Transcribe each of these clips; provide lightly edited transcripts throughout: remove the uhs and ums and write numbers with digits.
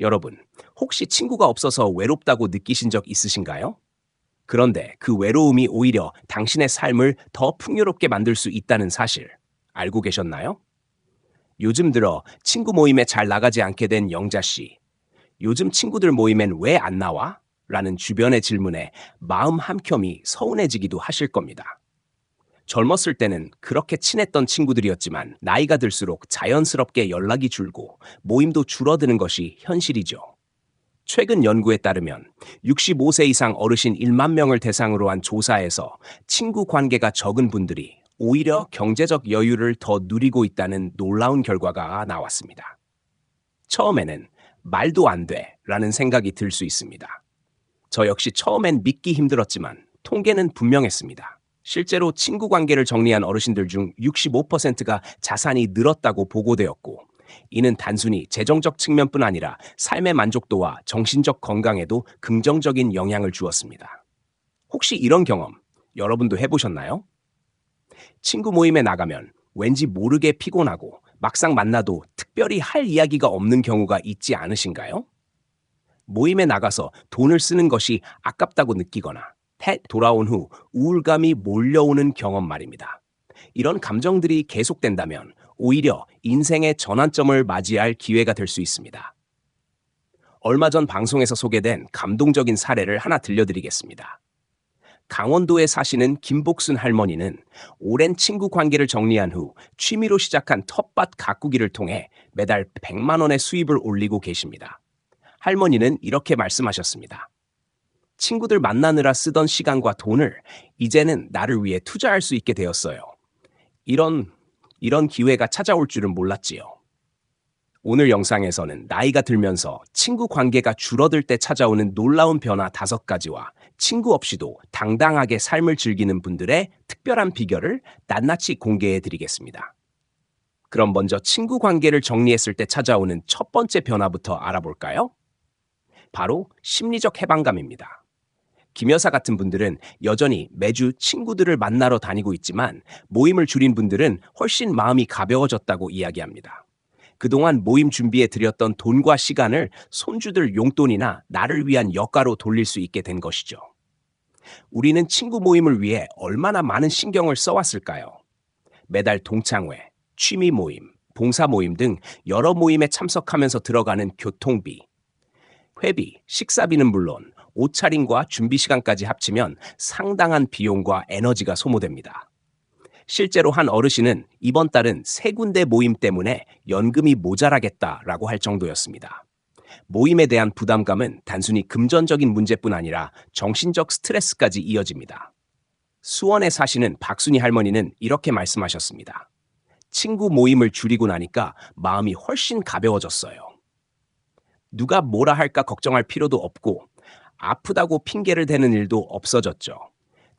여러분, 혹시 친구가 없어서 외롭다고 느끼신 적 있으신가요? 그런데 그 외로움이 오히려 당신의 삶을 더 풍요롭게 만들 수 있다는 사실 알고 계셨나요? 요즘 들어 친구 모임에 잘 나가지 않게 된 영자 씨. 요즘 친구들 모임엔 왜 안 나와? 라는 주변의 질문에 마음 한켠이 서운해지기도 하실 겁니다. 젊었을 때는 그렇게 친했던 친구들이었지만 나이가 들수록 자연스럽게 연락이 줄고 모임도 줄어드는 것이 현실이죠. 최근 연구에 따르면 65세 이상 어르신 1만 명을 대상으로 한 조사에서 친구 관계가 적은 분들이 오히려 경제적 여유를 더 누리고 있다는 놀라운 결과가 나왔습니다. 처음에는 말도 안 돼 라는 생각이 들 수 있습니다. 저 역시 처음엔 믿기 힘들었지만 통계는 분명했습니다. 실제로 친구 관계를 정리한 어르신들 중 65%가 자산이 늘었다고 보고되었고, 이는 단순히 재정적 측면뿐 아니라 삶의 만족도와 정신적 건강에도 긍정적인 영향을 주었습니다. 혹시 이런 경험 여러분도 해보셨나요? 친구 모임에 나가면 왠지 모르게 피곤하고 막상 만나도 특별히 할 이야기가 없는 경우가 있지 않으신가요? 모임에 나가서 돈을 쓰는 것이 아깝다고 느끼거나 돌아온 후 우울감이 몰려오는 경험 말입니다. 이런 감정들이 계속된다면 오히려 인생의 전환점을 맞이할 기회가 될 수 있습니다. 얼마 전 방송에서 소개된 감동적인 사례를 하나 들려드리겠습니다. 강원도에 사시는 김복순 할머니는 오랜 친구 관계를 정리한 후 취미로 시작한 텃밭 가꾸기를 통해 매달 100만 원의 수입을 올리고 계십니다. 할머니는 이렇게 말씀하셨습니다. 친구들 만나느라 쓰던 시간과 돈을 이제는 나를 위해 투자할 수 있게 되었어요. 이런 기회가 찾아올 줄은 몰랐지요. 오늘 영상에서는 나이가 들면서 친구 관계가 줄어들 때 찾아오는 놀라운 변화 5가지와 친구 없이도 당당하게 삶을 즐기는 분들의 특별한 비결을 낱낱이 공개해 드리겠습니다. 그럼 먼저 친구 관계를 정리했을 때 찾아오는 첫 번째 변화부터 알아볼까요? 바로 심리적 해방감입니다. 김 여사 같은 분들은 여전히 매주 친구들을 만나러 다니고 있지만 모임을 줄인 분들은 훨씬 마음이 가벼워졌다고 이야기합니다. 그동안 모임 준비에 들였던 돈과 시간을 손주들 용돈이나 나를 위한 여가로 돌릴 수 있게 된 것이죠. 우리는 친구 모임을 위해 얼마나 많은 신경을 써왔을까요? 매달 동창회, 취미 모임, 봉사 모임 등 여러 모임에 참석하면서 들어가는 교통비, 회비, 식사비는 물론 옷차림과 준비 시간까지 합치면 상당한 비용과 에너지가 소모됩니다. 실제로 한 어르신은 이번 달은 3군데 모임 때문에 연금이 모자라겠다라고 할 정도였습니다. 모임에 대한 부담감은 단순히 금전적인 문제뿐 아니라 정신적 스트레스까지 이어집니다. 수원에 사시는 박순희 할머니는 이렇게 말씀하셨습니다. 친구 모임을 줄이고 나니까 마음이 훨씬 가벼워졌어요. 누가 뭐라 할까 걱정할 필요도 없고 아프다고 핑계를 대는 일도 없어졌죠.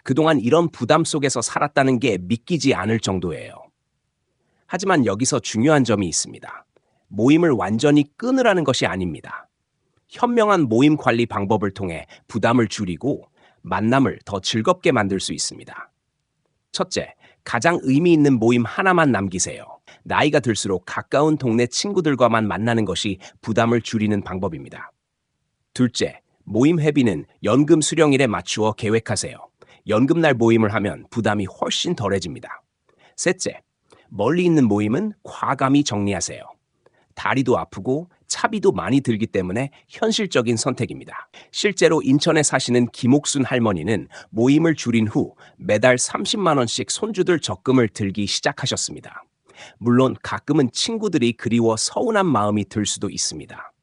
그동안 이런 부담 속에서 살았다는 게 믿기지 않을 정도예요. 하지만 여기서 중요한 점이 있습니다. 모임을 완전히 끊으라는 것이 아닙니다. 현명한 모임 관리 방법을 통해 부담을 줄이고 만남을 더 즐겁게 만들 수 있습니다. 첫째, 가장 의미 있는 모임 하나만 남기세요. 나이가 들수록 가까운 동네 친구들과만 만나는 것이 부담을 줄이는 방법입니다. 둘째, 모임 회비는 연금 수령일에 맞추어 계획하세요. 연금날 모임을 하면 부담이 훨씬 덜해집니다. 셋째, 멀리 있는 모임은 과감히 정리하세요. 다리도 아프고 차비도 많이 들기 때문에 현실적인 선택입니다. 실제로 인천에 사시는 김옥순 할머니는 모임을 줄인 후 매달 30만 원씩 손주들 적금을 들기 시작하셨습니다. 물론 가끔은 친구들이 그리워 서운한 마음이 들 수도 있습니다.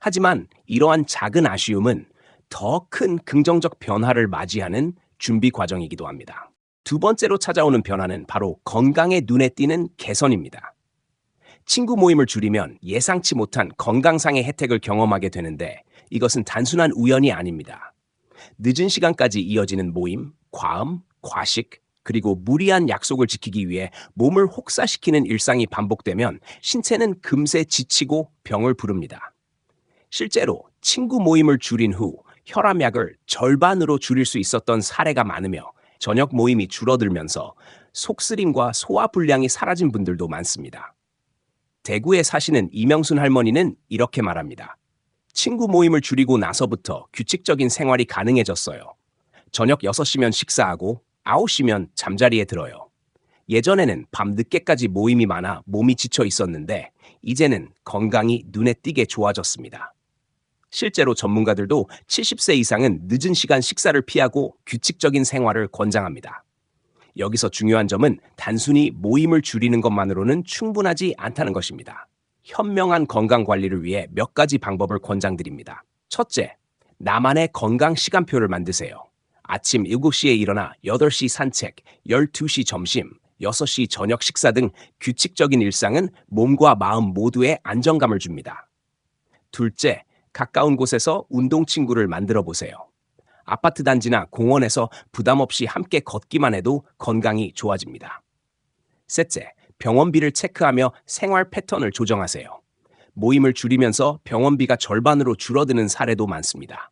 하지만 이러한 작은 아쉬움은 더 큰 긍정적 변화를 맞이하는 준비 과정이기도 합니다. 두 번째로 찾아오는 변화는 바로 건강에 눈에 띄는 개선입니다. 친구 모임을 줄이면 예상치 못한 건강상의 혜택을 경험하게 되는데 이것은 단순한 우연이 아닙니다. 늦은 시간까지 이어지는 모임, 과음, 과식, 그리고 무리한 약속을 지키기 위해 몸을 혹사시키는 일상이 반복되면 신체는 금세 지치고 병을 부릅니다. 실제로 친구 모임을 줄인 후 혈압약을 절반으로 줄일 수 있었던 사례가 많으며 저녁 모임이 줄어들면서 속쓰림과 소화불량이 사라진 분들도 많습니다. 대구에 사시는 이명순 할머니는 이렇게 말합니다. 친구 모임을 줄이고 나서부터 규칙적인 생활이 가능해졌어요. 저녁 6시면 식사하고 9시면 잠자리에 들어요. 예전에는 밤 늦게까지 모임이 많아 몸이 지쳐 있었는데 이제는 건강이 눈에 띄게 좋아졌습니다. 실제로 전문가들도 70세 이상은 늦은 시간 식사를 피하고 규칙적인 생활을 권장합니다. 여기서 중요한 점은 단순히 모임을 줄이는 것만으로는 충분하지 않다는 것입니다. 현명한 건강 관리를 위해 몇 가지 방법을 권장드립니다. 첫째, 나만의 건강 시간표를 만드세요. 아침 7시에 일어나 8시 산책, 12시 점심, 6시 저녁 식사 등 규칙적인 일상은 몸과 마음 모두에 안정감을 줍니다. 둘째, 가까운 곳에서 운동 친구를 만들어 보세요. 아파트 단지나 공원에서 부담 없이 함께 걷기만 해도 건강이 좋아집니다. 셋째, 병원비를 체크하며 생활 패턴을 조정하세요. 모임을 줄이면서 병원비가 절반으로 줄어드는 사례도 많습니다.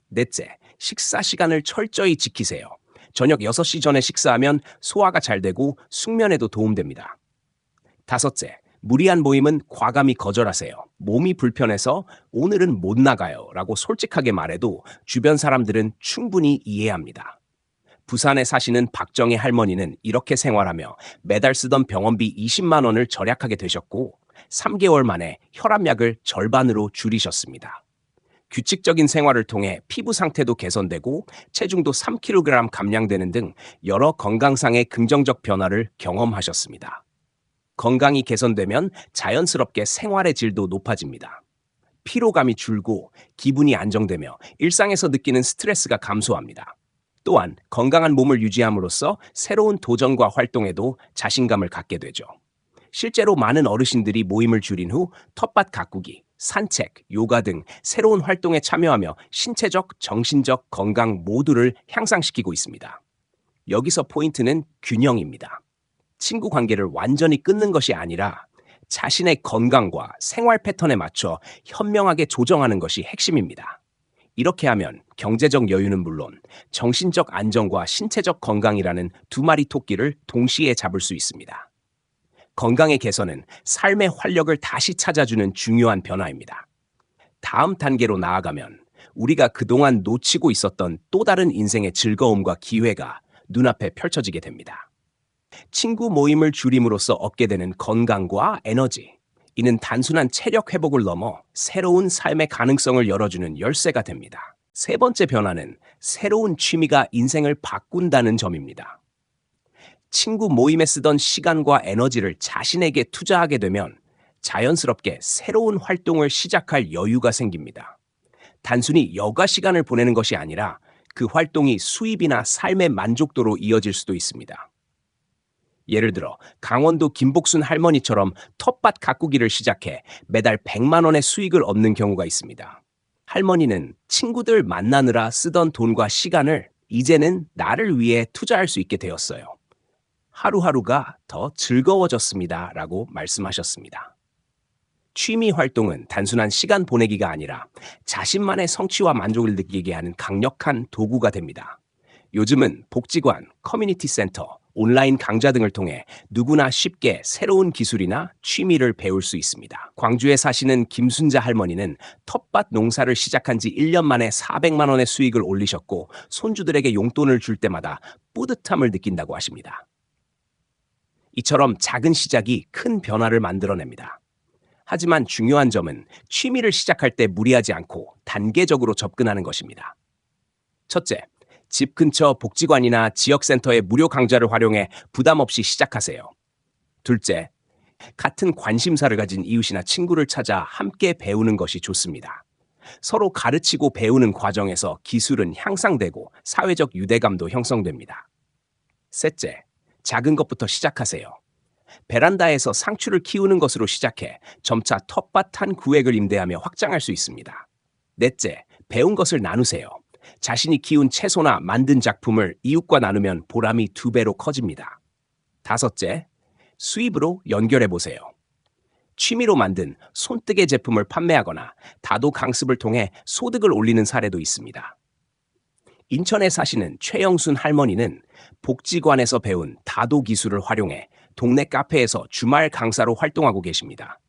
넷째, 식사 시간을 철저히 지키세요. 저녁 6시 전에 식사하면 소화가 잘 되고 숙면에도 도움됩니다. 다섯째, 무리한 모임은 과감히 거절하세요. 몸이 불편해서 오늘은 못 나가요 라고 솔직하게 말해도 주변 사람들은 충분히 이해합니다. 부산에 사시는 박정희 할머니는 이렇게 생활하며 매달 쓰던 병원비 20만 원을 절약하게 되셨고 3개월 만에 혈압약을 절반으로 줄이셨습니다. 규칙적인 생활을 통해 피부 상태도 개선되고 체중도 3kg 감량되는 등 여러 건강상의 긍정적 변화를 경험하셨습니다. 건강이 개선되면 자연스럽게 생활의 질도 높아집니다. 피로감이 줄고 기분이 안정되며 일상에서 느끼는 스트레스가 감소합니다. 또한 건강한 몸을 유지함으로써 새로운 도전과 활동에도 자신감을 갖게 되죠. 실제로 많은 어르신들이 모임을 줄인 후 텃밭 가꾸기, 산책, 요가 등 새로운 활동에 참여하며 신체적, 정신적 건강 모두를 향상시키고 있습니다. 여기서 포인트는 균형입니다. 친구 관계를 완전히 끊는 것이 아니라 자신의 건강과 생활 패턴에 맞춰 현명하게 조정하는 것이 핵심입니다. 이렇게 하면 경제적 여유는 물론 정신적 안정과 신체적 건강이라는 두 마리 토끼를 동시에 잡을 수 있습니다. 건강의 개선은 삶의 활력을 다시 찾아주는 중요한 변화입니다. 다음 단계로 나아가면 우리가 그동안 놓치고 있었던 또 다른 인생의 즐거움과 기회가 눈앞에 펼쳐지게 됩니다. 친구 모임을 줄임으로써 얻게 되는 건강과 에너지. 이는 단순한 체력 회복을 넘어 새로운 삶의 가능성을 열어주는 열쇠가 됩니다. 세 번째 변화는 새로운 취미가 인생을 바꾼다는 점입니다. 친구 모임에 쓰던 시간과 에너지를 자신에게 투자하게 되면 자연스럽게 새로운 활동을 시작할 여유가 생깁니다. 단순히 여가 시간을 보내는 것이 아니라 그 활동이 수입이나 삶의 만족도로 이어질 수도 있습니다. 예를 들어 강원도 김복순 할머니처럼 텃밭 가꾸기를 시작해 매달 100만 원의 수익을 얻는 경우가 있습니다. 할머니는 친구들 만나느라 쓰던 돈과 시간을 이제는 나를 위해 투자할 수 있게 되었어요. 하루하루가 더 즐거워졌습니다. 라고 말씀하셨습니다. 취미 활동은 단순한 시간 보내기가 아니라 자신만의 성취와 만족을 느끼게 하는 강력한 도구가 됩니다. 요즘은 복지관, 커뮤니티 센터, 온라인 강좌 등을 통해 누구나 쉽게 새로운 기술이나 취미를 배울 수 있습니다. 광주에 사시는 김순자 할머니는 텃밭 농사를 시작한 지 1년 만에 400만 원의 수익을 올리셨고 손주들에게 용돈을 줄 때마다 뿌듯함을 느낀다고 하십니다. 이처럼 작은 시작이 큰 변화를 만들어냅니다. 하지만 중요한 점은 취미를 시작할 때 무리하지 않고 단계적으로 접근하는 것입니다. 첫째, 집 근처 복지관이나 지역센터의 무료 강좌를 활용해 부담 없이 시작하세요. 둘째, 같은 관심사를 가진 이웃이나 친구를 찾아 함께 배우는 것이 좋습니다. 서로 가르치고 배우는 과정에서 기술은 향상되고 사회적 유대감도 형성됩니다. 셋째, 작은 것부터 시작하세요. 베란다에서 상추를 키우는 것으로 시작해 점차 텃밭 한 구획을 임대하며 확장할 수 있습니다. 넷째, 배운 것을 나누세요. 자신이 키운 채소나 만든 작품을 이웃과 나누면 보람이 2배로 커집니다. 다섯째, 수입으로 연결해 보세요. 취미로 만든 손뜨개 제품을 판매하거나 다도 강습을 통해 소득을 올리는 사례도 있습니다. 인천에 사시는 최영순 할머니는 복지관에서 배운 다도 기술을 활용해 동네 카페에서 주말 강사로 활동하고 계십니다.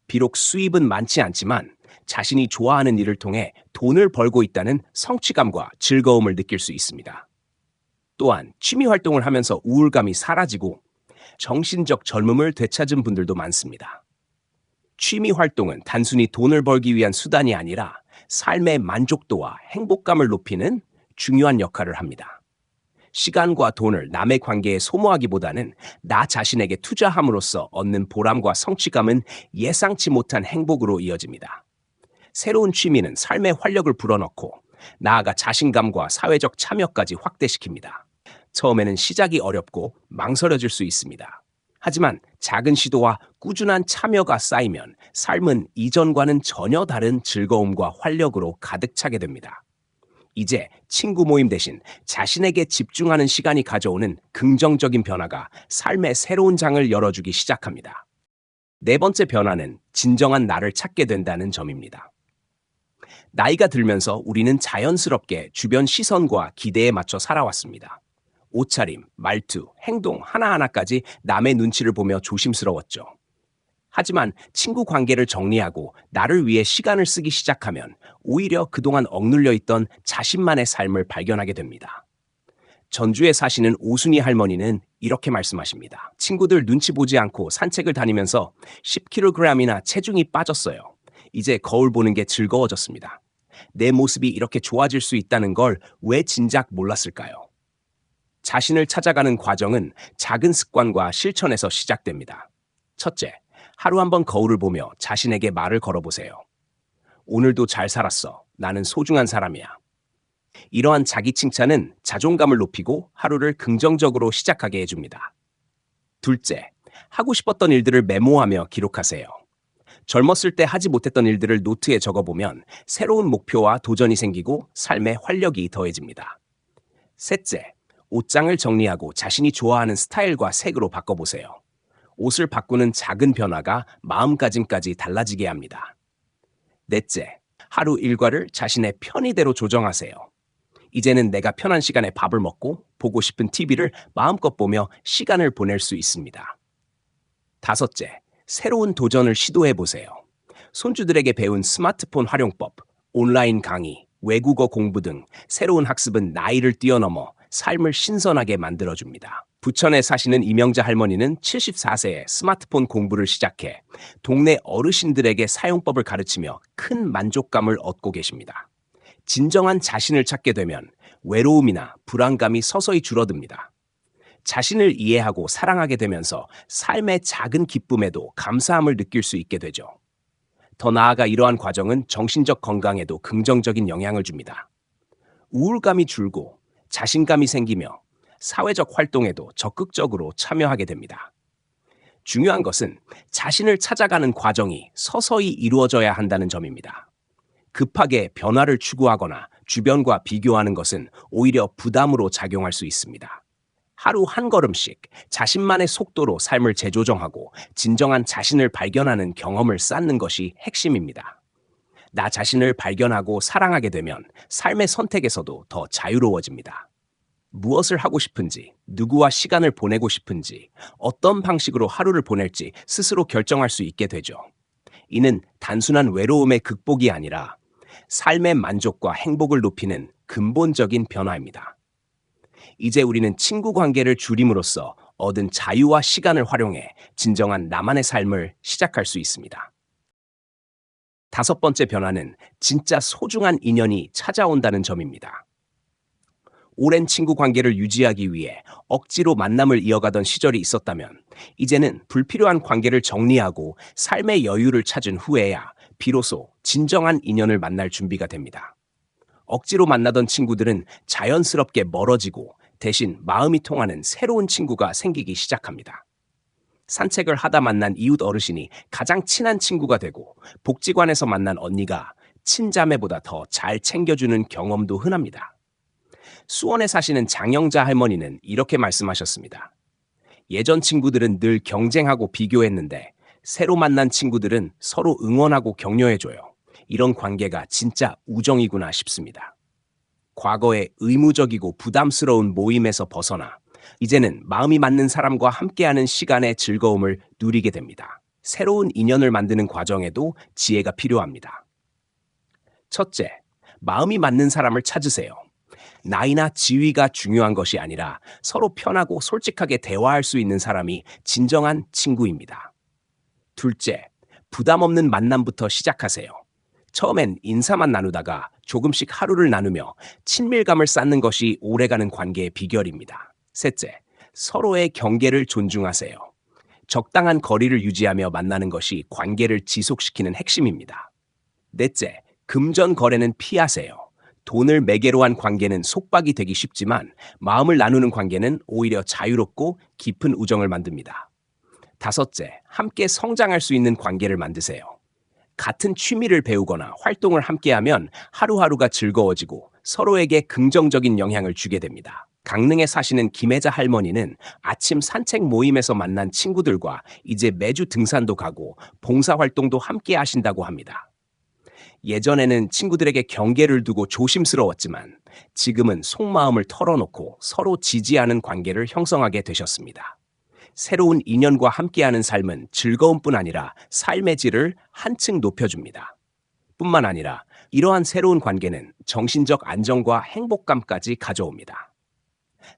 비록 수입은 많지 않지만 자신이 좋아하는 일을 통해 돈을 벌고 있다는 성취감과 즐거움을 느낄 수 있습니다. 또한 취미 활동을 하면서 우울감이 사라지고 정신적 젊음을 되찾은 분들도 많습니다. 취미 활동은 단순히 돈을 벌기 위한 수단이 아니라 삶의 만족도와 행복감을 높이는 중요한 역할을 합니다. 시간과 돈을 남의 관계에 소모하기보다는 나 자신에게 투자함으로써 얻는 보람과 성취감은 예상치 못한 행복으로 이어집니다. 새로운 취미는 삶의 활력을 불어넣고 나아가 자신감과 사회적 참여까지 확대시킵니다. 처음에는 시작이 어렵고 망설여질 수 있습니다. 하지만 작은 시도와 꾸준한 참여가 쌓이면 삶은 이전과는 전혀 다른 즐거움과 활력으로 가득 차게 됩니다. 이제 친구 모임 대신 자신에게 집중하는 시간이 가져오는 긍정적인 변화가 삶의 새로운 장을 열어주기 시작합니다. 네 번째 변화는 진정한 나를 찾게 된다는 점입니다. 나이가 들면서 우리는 자연스럽게 주변 시선과 기대에 맞춰 살아왔습니다. 옷차림, 말투, 행동 하나하나까지 남의 눈치를 보며 조심스러웠죠. 하지만 친구 관계를 정리하고 나를 위해 시간을 쓰기 시작하면 오히려 그동안 억눌려 있던 자신만의 삶을 발견하게 됩니다. 전주에 사시는 오순이 할머니는 이렇게 말씀하십니다. 친구들 눈치 보지 않고 산책을 다니면서 10kg이나 체중이 빠졌어요. 이제 거울 보는 게 즐거워졌습니다. 내 모습이 이렇게 좋아질 수 있다는 걸 왜 진작 몰랐을까요? 자신을 찾아가는 과정은 작은 습관과 실천에서 시작됩니다. 첫째, 하루 한번 거울을 보며 자신에게 말을 걸어보세요. 오늘도 잘 살았어. 나는 소중한 사람이야. 이러한 자기 칭찬은 자존감을 높이고 하루를 긍정적으로 시작하게 해줍니다. 둘째, 하고 싶었던 일들을 메모하며 기록하세요. 젊었을 때 하지 못했던 일들을 노트에 적어보면 새로운 목표와 도전이 생기고 삶의 활력이 더해집니다. 셋째, 옷장을 정리하고 자신이 좋아하는 스타일과 색으로 바꿔보세요. 옷을 바꾸는 작은 변화가 마음가짐까지 달라지게 합니다. 넷째, 하루 일과를 자신의 편의대로 조정하세요. 이제는 내가 편한 시간에 밥을 먹고 보고 싶은 TV를 마음껏 보며 시간을 보낼 수 있습니다. 다섯째, 새로운 도전을 시도해보세요. 손주들에게 배운 스마트폰 활용법, 온라인 강의, 외국어 공부 등 새로운 학습은 나이를 뛰어넘어 삶을 신선하게 만들어줍니다. 부천에 사시는 이명자 할머니는 74세에 스마트폰 공부를 시작해 동네 어르신들에게 사용법을 가르치며 큰 만족감을 얻고 계십니다. 진정한 자신을 찾게 되면 외로움이나 불안감이 서서히 줄어듭니다. 자신을 이해하고 사랑하게 되면서 삶의 작은 기쁨에도 감사함을 느낄 수 있게 되죠. 더 나아가 이러한 과정은 정신적 건강에도 긍정적인 영향을 줍니다. 우울감이 줄고 자신감이 생기며 사회적 활동에도 적극적으로 참여하게 됩니다. 중요한 것은 자신을 찾아가는 과정이 서서히 이루어져야 한다는 점입니다. 급하게 변화를 추구하거나 주변과 비교하는 것은 오히려 부담으로 작용할 수 있습니다. 하루 한 걸음씩 자신만의 속도로 삶을 재조정하고 진정한 자신을 발견하는 경험을 쌓는 것이 핵심입니다. 나 자신을 발견하고 사랑하게 되면 삶의 선택에서도 더 자유로워집니다. 무엇을 하고 싶은지, 누구와 시간을 보내고 싶은지, 어떤 방식으로 하루를 보낼지 스스로 결정할 수 있게 되죠. 이는 단순한 외로움의 극복이 아니라 삶의 만족과 행복을 높이는 근본적인 변화입니다. 이제 우리는 친구 관계를 줄임으로써 얻은 자유와 시간을 활용해 진정한 나만의 삶을 시작할 수 있습니다. 다섯 번째 변화는 진짜 소중한 인연이 찾아온다는 점입니다. 오랜 친구 관계를 유지하기 위해 억지로 만남을 이어가던 시절이 있었다면 이제는 불필요한 관계를 정리하고 삶의 여유를 찾은 후에야 비로소 진정한 인연을 만날 준비가 됩니다. 억지로 만나던 친구들은 자연스럽게 멀어지고 대신 마음이 통하는 새로운 친구가 생기기 시작합니다. 산책을 하다 만난 이웃 어르신이 가장 친한 친구가 되고 복지관에서 만난 언니가 친자매보다 더 잘 챙겨주는 경험도 흔합니다. 수원에 사시는 장영자 할머니는 이렇게 말씀하셨습니다. 예전 친구들은 늘 경쟁하고 비교했는데 새로 만난 친구들은 서로 응원하고 격려해줘요. 이런 관계가 진짜 우정이구나 싶습니다. 과거의 의무적이고 부담스러운 모임에서 벗어나 이제는 마음이 맞는 사람과 함께하는 시간의 즐거움을 누리게 됩니다. 새로운 인연을 만드는 과정에도 지혜가 필요합니다. 첫째, 마음이 맞는 사람을 찾으세요. 나이나 지위가 중요한 것이 아니라 서로 편하고 솔직하게 대화할 수 있는 사람이 진정한 친구입니다. 둘째, 부담 없는 만남부터 시작하세요. 처음엔 인사만 나누다가 조금씩 하루를 나누며 친밀감을 쌓는 것이 오래가는 관계의 비결입니다. 셋째, 서로의 경계를 존중하세요. 적당한 거리를 유지하며 만나는 것이 관계를 지속시키는 핵심입니다. 넷째, 금전 거래는 피하세요. 돈을 매개로 한 관계는 속박이 되기 쉽지만 마음을 나누는 관계는 오히려 자유롭고 깊은 우정을 만듭니다. 다섯째, 함께 성장할 수 있는 관계를 만드세요. 같은 취미를 배우거나 활동을 함께하면 하루하루가 즐거워지고 서로에게 긍정적인 영향을 주게 됩니다. 강릉에 사시는 김혜자 할머니는 아침 산책 모임에서 만난 친구들과 이제 매주 등산도 가고 봉사활동도 함께 하신다고 합니다. 예전에는 친구들에게 경계를 두고 조심스러웠지만 지금은 속마음을 털어놓고 서로 지지하는 관계를 형성하게 되셨습니다. 새로운 인연과 함께하는 삶은 즐거움뿐 아니라 삶의 질을 한층 높여줍니다. 뿐만 아니라 이러한 새로운 관계는 정신적 안정과 행복감까지 가져옵니다.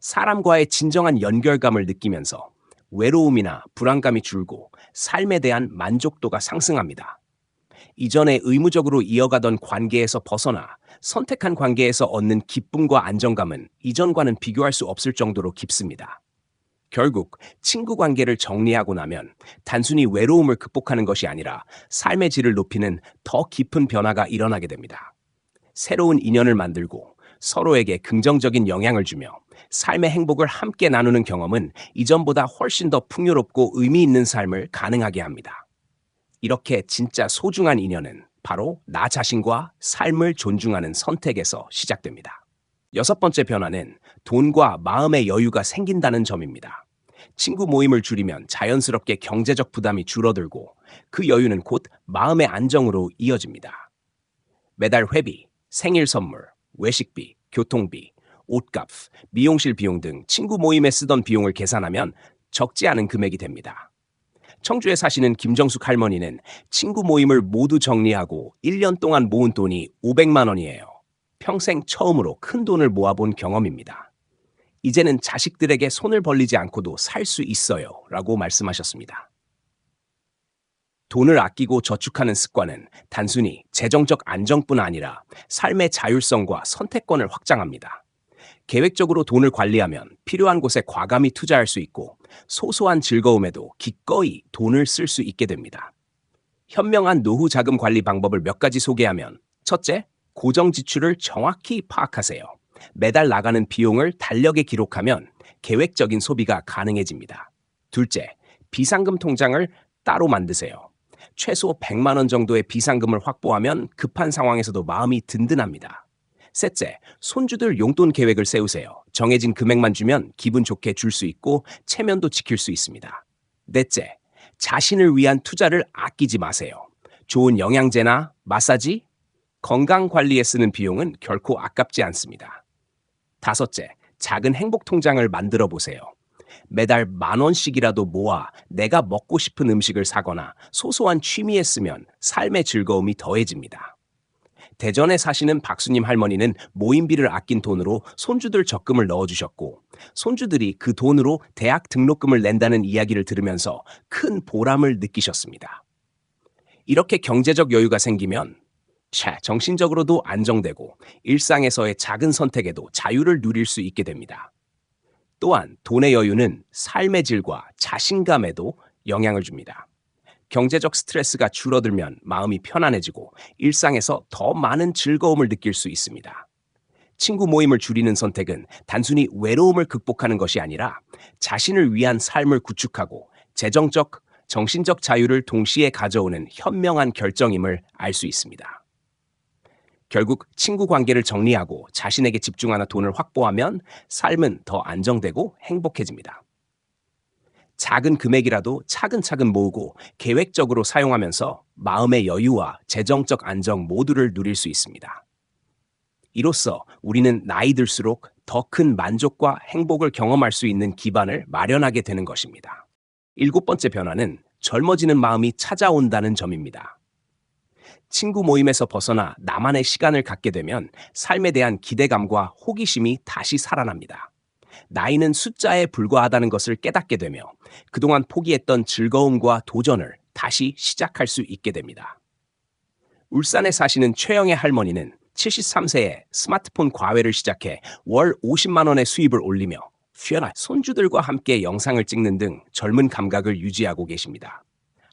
사람과의 진정한 연결감을 느끼면서 외로움이나 불안감이 줄고 삶에 대한 만족도가 상승합니다. 이전에 의무적으로 이어가던 관계에서 벗어나 선택한 관계에서 얻는 기쁨과 안정감은 이전과는 비교할 수 없을 정도로 깊습니다. 결국 친구 관계를 정리하고 나면 단순히 외로움을 극복하는 것이 아니라 삶의 질을 높이는 더 깊은 변화가 일어나게 됩니다. 새로운 인연을 만들고 서로에게 긍정적인 영향을 주며 삶의 행복을 함께 나누는 경험은 이전보다 훨씬 더 풍요롭고 의미 있는 삶을 가능하게 합니다. 이렇게 진짜 소중한 인연은 바로 나 자신과 삶을 존중하는 선택에서 시작됩니다. 여섯 번째 변화는 돈과 마음의 여유가 생긴다는 점입니다. 친구 모임을 줄이면 자연스럽게 경제적 부담이 줄어들고 그 여유는 곧 마음의 안정으로 이어집니다. 매달 회비, 생일 선물, 외식비, 교통비, 옷값, 미용실 비용 등 친구 모임에 쓰던 비용을 계산하면 적지 않은 금액이 됩니다. 청주에 사시는 김정숙 할머니는 친구 모임을 모두 정리하고 1년 동안 모은 돈이 500만 원이에요. 평생 처음으로 큰 돈을 모아본 경험입니다. 이제는 자식들에게 손을 벌리지 않고도 살 수 있어요 라고 말씀하셨습니다. 돈을 아끼고 저축하는 습관은 단순히 재정적 안정뿐 아니라 삶의 자율성과 선택권을 확장합니다. 계획적으로 돈을 관리하면 필요한 곳에 과감히 투자할 수 있고 소소한 즐거움에도 기꺼이 돈을 쓸 수 있게 됩니다. 현명한 노후 자금 관리 방법을 몇 가지 소개하면 첫째, 고정 지출을 정확히 파악하세요. 매달 나가는 비용을 달력에 기록하면 계획적인 소비가 가능해집니다. 둘째, 비상금 통장을 따로 만드세요. 최소 100만 원 정도의 비상금을 확보하면 급한 상황에서도 마음이 든든합니다. 셋째, 손주들 용돈 계획을 세우세요. 정해진 금액만 주면 기분 좋게 줄 수 있고 체면도 지킬 수 있습니다. 넷째, 자신을 위한 투자를 아끼지 마세요. 좋은 영양제나 마사지, 건강 관리에 쓰는 비용은 결코 아깝지 않습니다. 다섯째, 작은 행복 통장을 만들어 보세요. 매달 10,000원씩이라도 모아 내가 먹고 싶은 음식을 사거나 소소한 취미에 쓰면 삶의 즐거움이 더해집니다. 대전에 사시는 박수님 할머니는 모임비를 아낀 돈으로 손주들 적금을 넣어주셨고 손주들이 그 돈으로 대학 등록금을 낸다는 이야기를 들으면서 큰 보람을 느끼셨습니다. 이렇게 경제적 여유가 생기면 정신적으로도 안정되고 일상에서의 작은 선택에도 자유를 누릴 수 있게 됩니다. 또한 돈의 여유는 삶의 질과 자신감에도 영향을 줍니다. 경제적 스트레스가 줄어들면 마음이 편안해지고 일상에서 더 많은 즐거움을 느낄 수 있습니다. 친구 모임을 줄이는 선택은 단순히 외로움을 극복하는 것이 아니라 자신을 위한 삶을 구축하고 재정적, 정신적 자유를 동시에 가져오는 현명한 결정임을 알 수 있습니다. 결국 친구 관계를 정리하고 자신에게 집중하는 돈을 확보하면 삶은 더 안정되고 행복해집니다. 작은 금액이라도 차근차근 모으고 계획적으로 사용하면서 마음의 여유와 재정적 안정 모두를 누릴 수 있습니다. 이로써 우리는 나이 들수록 더 큰 만족과 행복을 경험할 수 있는 기반을 마련하게 되는 것입니다. 일곱 번째 변화는 젊어지는 마음이 찾아온다는 점입니다. 친구 모임에서 벗어나 나만의 시간을 갖게 되면 삶에 대한 기대감과 호기심이 다시 살아납니다. 나이는 숫자에 불과하다는 것을 깨닫게 되며 그동안 포기했던 즐거움과 도전을 다시 시작할 수 있게 됩니다. 울산에 사시는 최영애 할머니는 73세에 스마트폰 과외를 시작해 월 50만 원의 수입을 올리며 손주들과 함께 영상을 찍는 등 젊은 감각을 유지하고 계십니다.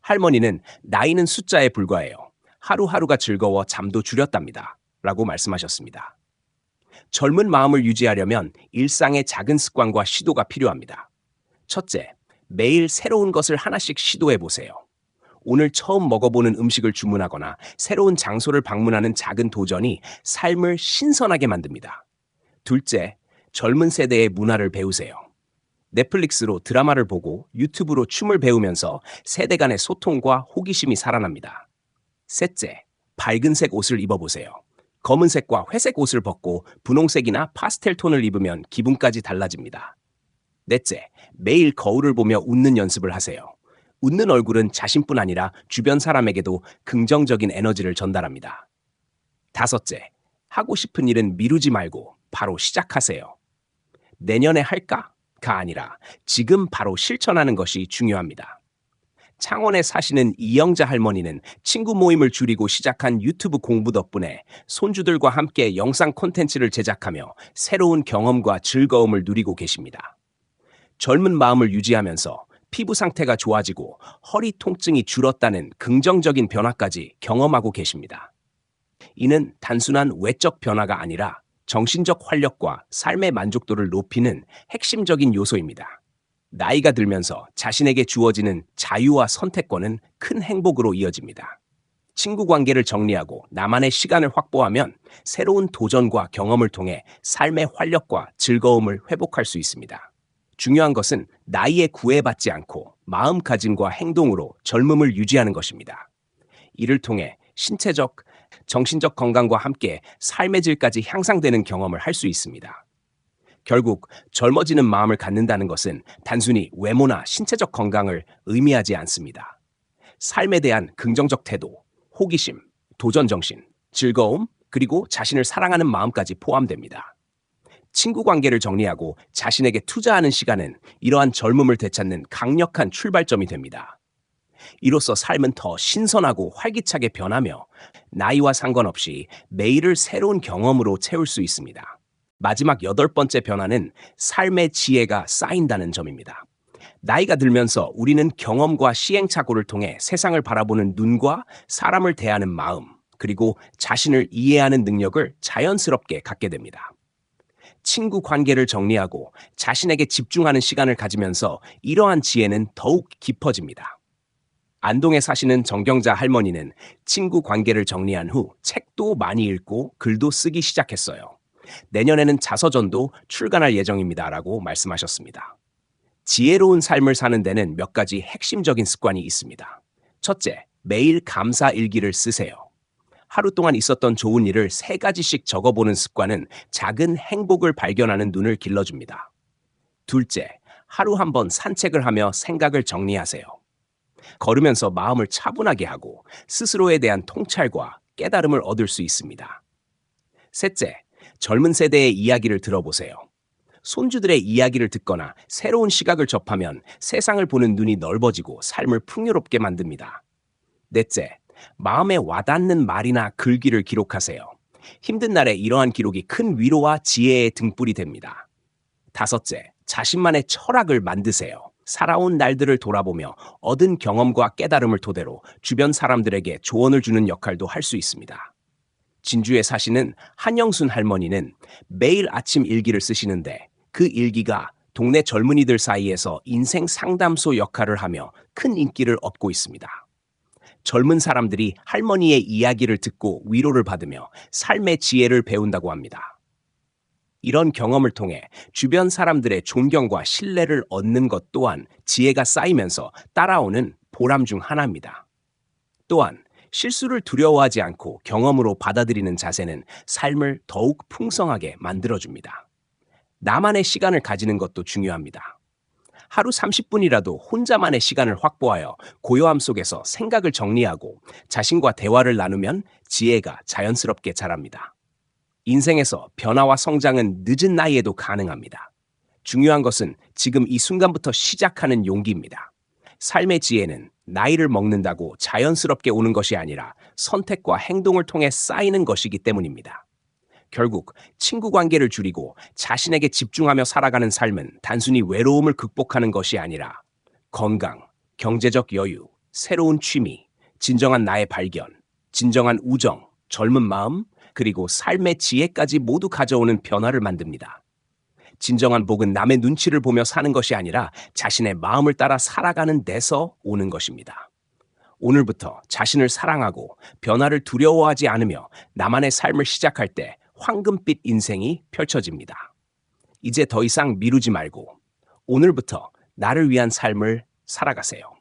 할머니는 나이는 숫자에 불과해요. 하루하루가 즐거워 잠도 줄였답니다. 라고 말씀하셨습니다. 젊은 마음을 유지하려면 일상의 작은 습관과 시도가 필요합니다. 첫째, 매일 새로운 것을 하나씩 시도해 보세요. 오늘 처음 먹어보는 음식을 주문하거나 새로운 장소를 방문하는 작은 도전이 삶을 신선하게 만듭니다. 둘째, 젊은 세대의 문화를 배우세요. 넷플릭스로 드라마를 보고 유튜브로 춤을 배우면서 세대 간의 소통과 호기심이 살아납니다. 셋째, 밝은색 옷을 입어보세요. 검은색과 회색 옷을 벗고 분홍색이나 파스텔 톤을 입으면 기분까지 달라집니다. 넷째, 매일 거울을 보며 웃는 연습을 하세요. 웃는 얼굴은 자신뿐 아니라 주변 사람에게도 긍정적인 에너지를 전달합니다. 다섯째, 하고 싶은 일은 미루지 말고 바로 시작하세요. 내년에 할까가 아니라 지금 바로 실천하는 것이 중요합니다. 창원에 사시는 이영자 할머니는 친구 모임을 줄이고 시작한 유튜브 공부 덕분에 손주들과 함께 영상 콘텐츠를 제작하며 새로운 경험과 즐거움을 누리고 계십니다. 젊은 마음을 유지하면서 피부 상태가 좋아지고 허리 통증이 줄었다는 긍정적인 변화까지 경험하고 계십니다. 이는 단순한 외적 변화가 아니라 정신적 활력과 삶의 만족도를 높이는 핵심적인 요소입니다. 나이가 들면서 자신에게 주어지는 자유와 선택권은 큰 행복으로 이어집니다. 친구 관계를 정리하고 나만의 시간을 확보하면 새로운 도전과 경험을 통해 삶의 활력과 즐거움을 회복할 수 있습니다. 중요한 것은 나이에 구애받지 않고 마음가짐과 행동으로 젊음을 유지하는 것입니다. 이를 통해 신체적, 정신적 건강과 함께 삶의 질까지 향상되는 경험을 할 수 있습니다. 결국 젊어지는 마음을 갖는다는 것은 단순히 외모나 신체적 건강을 의미하지 않습니다. 삶에 대한 긍정적 태도, 호기심, 도전정신, 즐거움, 그리고 자신을 사랑하는 마음까지 포함됩니다. 친구 관계를 정리하고 자신에게 투자하는 시간은 이러한 젊음을 되찾는 강력한 출발점이 됩니다. 이로써 삶은 더 신선하고 활기차게 변하며 나이와 상관없이 매일을 새로운 경험으로 채울 수 있습니다. 마지막 8번째 변화는 삶의 지혜가 쌓인다는 점입니다. 나이가 들면서 우리는 경험과 시행착오를 통해 세상을 바라보는 눈과 사람을 대하는 마음, 그리고 자신을 이해하는 능력을 자연스럽게 갖게 됩니다. 친구 관계를 정리하고 자신에게 집중하는 시간을 가지면서 이러한 지혜는 더욱 깊어집니다. 안동에 사시는 정경자 할머니는 친구 관계를 정리한 후 책도 많이 읽고 글도 쓰기 시작했어요. 내년에는 자서전도 출간할 예정입니다라고 말씀하셨습니다. 지혜로운 삶을 사는 데는 몇 가지 핵심적인 습관이 있습니다. 첫째, 매일 감사 일기를 쓰세요. 하루 동안 있었던 좋은 일을 3가지씩 적어보는 습관은 작은 행복을 발견하는 눈을 길러줍니다. 둘째, 하루 한 번 산책을 하며 생각을 정리하세요. 걸으면서 마음을 차분하게 하고 스스로에 대한 통찰과 깨달음을 얻을 수 있습니다. 셋째, 젊은 세대의 이야기를 들어보세요. 손주들의 이야기를 듣거나 새로운 시각을 접하면 세상을 보는 눈이 넓어지고 삶을 풍요롭게 만듭니다. 넷째, 마음에 와닿는 말이나 글귀를 기록하세요. 힘든 날에 이러한 기록이 큰 위로와 지혜의 등불이 됩니다. 다섯째, 자신만의 철학을 만드세요. 살아온 날들을 돌아보며 얻은 경험과 깨달음을 토대로 주변 사람들에게 조언을 주는 역할도 할 수 있습니다. 진주에 사시는 한영순 할머니는 매일 아침 일기를 쓰시는데 그 일기가 동네 젊은이들 사이에서 인생 상담소 역할을 하며 큰 인기를 얻고 있습니다. 젊은 사람들이 할머니의 이야기를 듣고 위로를 받으며 삶의 지혜를 배운다고 합니다. 이런 경험을 통해 주변 사람들의 존경과 신뢰를 얻는 것 또한 지혜가 쌓이면서 따라오는 보람 중 하나입니다. 또한 실수를 두려워하지 않고 경험으로 받아들이는 자세는 삶을 더욱 풍성하게 만들어줍니다. 나만의 시간을 가지는 것도 중요합니다. 하루 30분이라도 혼자만의 시간을 확보하여 고요함 속에서 생각을 정리하고 자신과 대화를 나누면 지혜가 자연스럽게 자랍니다. 인생에서 변화와 성장은 늦은 나이에도 가능합니다. 중요한 것은 지금 이 순간부터 시작하는 용기입니다. 삶의 지혜는 나이를 먹는다고 자연스럽게 오는 것이 아니라 선택과 행동을 통해 쌓이는 것이기 때문입니다. 결국 친구 관계를 줄이고 자신에게 집중하며 살아가는 삶은 단순히 외로움을 극복하는 것이 아니라 건강, 경제적 여유, 새로운 취미, 진정한 나의 발견, 진정한 우정, 젊은 마음, 그리고 삶의 지혜까지 모두 가져오는 변화를 만듭니다. 진정한 복은 남의 눈치를 보며 사는 것이 아니라 자신의 마음을 따라 살아가는 데서 오는 것입니다. 오늘부터 자신을 사랑하고 변화를 두려워하지 않으며 나만의 삶을 시작할 때 황금빛 인생이 펼쳐집니다. 이제 더 이상 미루지 말고 오늘부터 나를 위한 삶을 살아가세요.